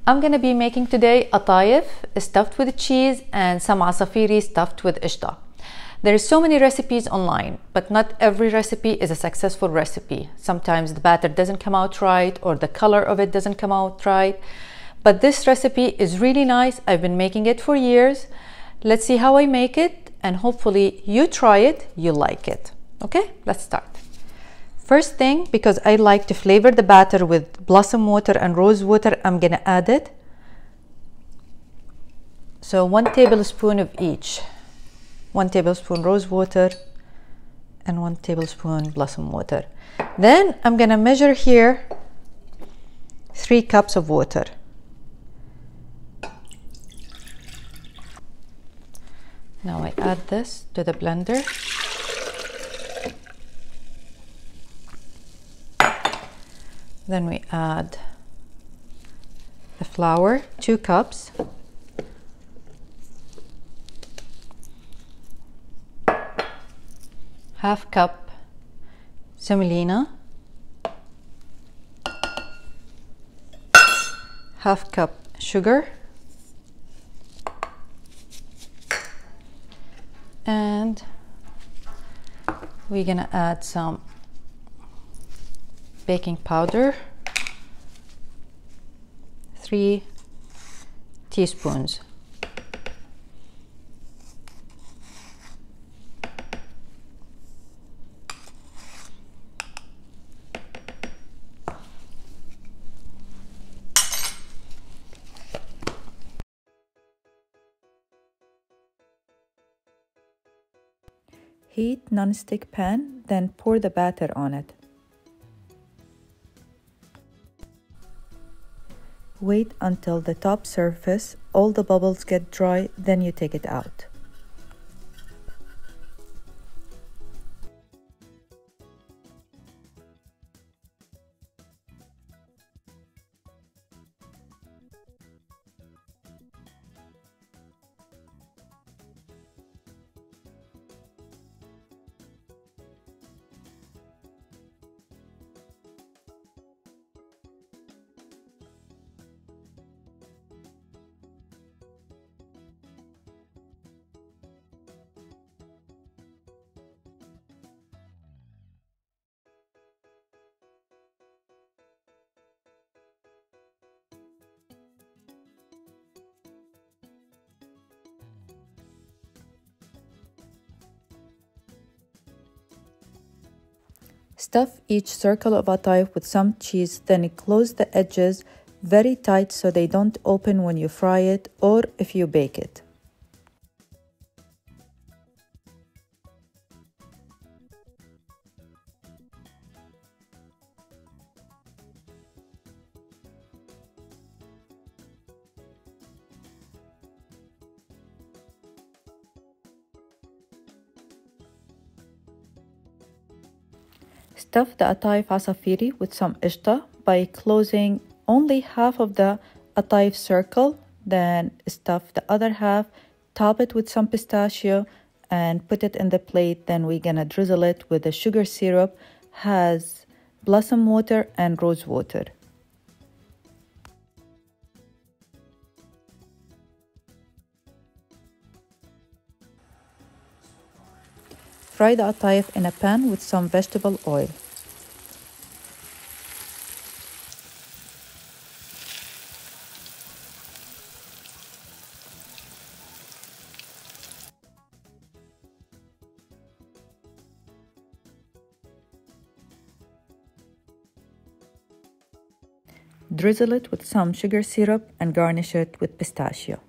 I'm gonna be making today atayef stuffed with cheese and some asaferry stuffed with qishta. There are so many recipes online, but not every recipe is a successful recipe. Sometimes the batter doesn't come out right or the color of it doesn't come out right. But this recipe is really nice. I've been making it for years. Let's see how I make it, and hopefully you try it, you like it. Okay, let's start. First thing, because I like to flavor the batter with blossom water and rose water, I'm gonna add it. So 1 tablespoon of each. 1 tablespoon rose water and 1 tablespoon blossom water. Then I'm gonna measure here 3 cups of water. Now I add this to the blender. Then we add the flour, 2 cups. Half cup semolina. Half cup sugar. And we're gonna add some baking powder, 3 teaspoons. Heat non-stick pan, then pour the batter on it. Wait until the top surface, all the bubbles get dry, then you take it out. Stuff each circle of atayef with some cheese, then close the edges very tight so they don't open when you fry it or if you bake it. Stuff the atayef asaferry with some qishta by closing only half of the atayef circle, then stuff the other half, top it with some pistachio and put it in the plate. Then we're gonna drizzle it with the sugar syrup, has blossom water and rose water. Fry the atayef in a pan with some vegetable oil. Drizzle it with some sugar syrup and garnish it with pistachio.